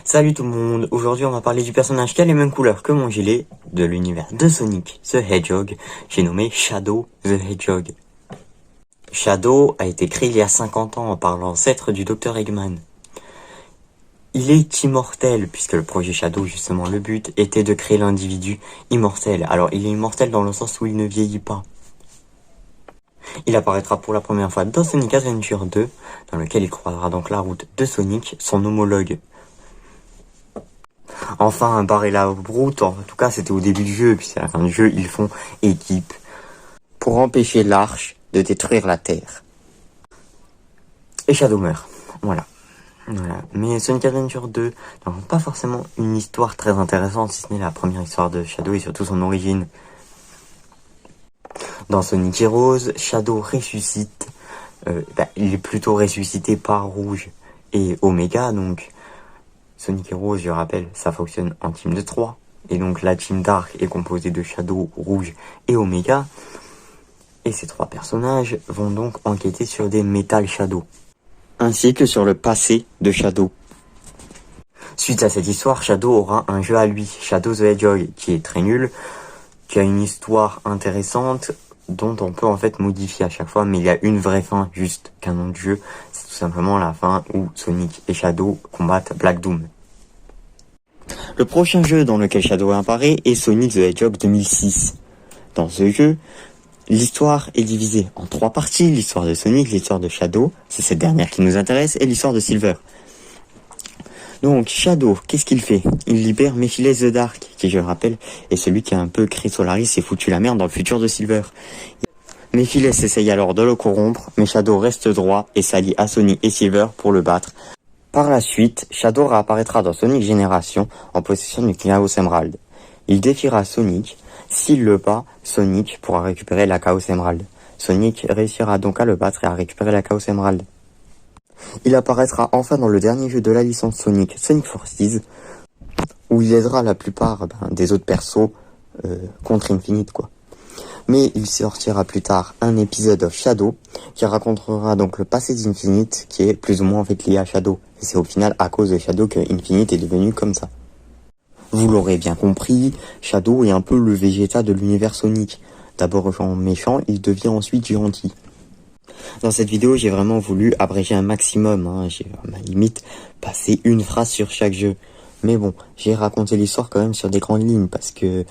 Salut tout le monde, aujourd'hui on va parler du personnage qui a les mêmes couleurs que mon gilet de l'univers de Sonic the Hedgehog, j'ai nommé Shadow the Hedgehog. Shadow a été créé il y a 50 ans par l'ancêtre du Dr Eggman. Il est immortel puisque le projet Shadow, justement le but, était de créer l'individu immortel. Alors il est immortel dans le sens où il ne vieillit pas. Il apparaîtra pour la première fois dans Sonic Adventure 2, dans lequel il croisera donc la route de Sonic, son homologue. Enfin, barrer la route, en tout cas c'était au début du jeu, puis à la fin du jeu, ils font équipe pour empêcher l'Arche de détruire la Terre. Et Shadow meurt, voilà. Mais Sonic Adventure 2 n'a pas forcément une histoire très intéressante, si ce n'est la première histoire de Shadow et surtout son origine. Dans Sonic Heroes, Shadow ressuscite, il est plutôt ressuscité par Rouge et Omega, donc Sonic Heroes, je rappelle, ça fonctionne en team de 3, et donc la team Dark est composée de Shadow, Rouge et Omega, et ces 3 personnages vont donc enquêter sur des Metal Shadow, ainsi que sur le passé de Shadow. Suite à cette histoire, Shadow aura un jeu à lui, Shadow the Hedgehog, qui est très nul, qui a une histoire intéressante, dont on peut en fait modifier à chaque fois, mais il y a une vraie fin, juste qu'un nom de jeu, c'est tout simplement la fin où Sonic et Shadow combattent Black Doom. Le prochain jeu dans lequel Shadow apparaît est Sonic the Hedgehog 2006. Dans ce jeu, l'histoire est divisée en 3 parties, l'histoire de Sonic, l'histoire de Shadow, c'est cette dernière qui nous intéresse, et l'histoire de Silver. Donc Shadow, qu'est-ce qu'il fait? Il libère Mephiles the Dark, qui je le rappelle, est celui qui a un peu créé Solaris et foutu la merde dans le futur de Silver. Mephiles essaye alors de le corrompre, mais Shadow reste droit et s'allie à Sonic et Silver pour le battre. Par la suite, Shadow réapparaîtra dans Sonic Génération en possession du Chaos Emerald. Il défiera Sonic, s'il le bat, Sonic pourra récupérer la Chaos Emerald. Sonic réussira donc à le battre et à récupérer la Chaos Emerald. Il apparaîtra enfin dans le dernier jeu de la licence Sonic, Sonic Forces, où il aidera la plupart des autres persos contre Infinite, quoi. Mais il sortira plus tard un épisode of Shadow qui racontera donc le passé d'Infinite, qui est plus ou moins en fait lié à Shadow. Et c'est au final à cause de Shadow que Infinite est devenu comme ça. Vous l'aurez bien compris, Shadow est un peu le Vegeta de l'univers Sonic. D'abord méchant, il devient ensuite gentil. Dans cette vidéo, j'ai vraiment voulu abréger un maximum, j'ai à ma limite passé une phrase sur chaque jeu. Mais bon, j'ai raconté l'histoire quand même sur des grandes lignes, parce que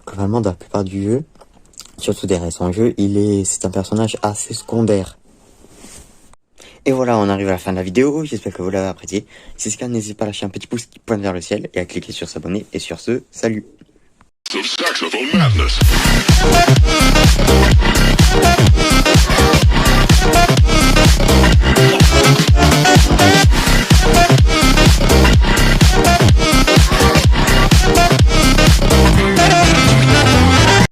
globalement, dans la plupart du jeu, surtout des récents jeux, c'est un personnage assez secondaire. Et voilà, on arrive à la fin de la vidéo, j'espère que vous l'avez apprécié. Si c'est le cas, n'hésitez pas à lâcher un petit pouce qui pointe vers le ciel et à cliquer sur s'abonner. Et sur ce, salut!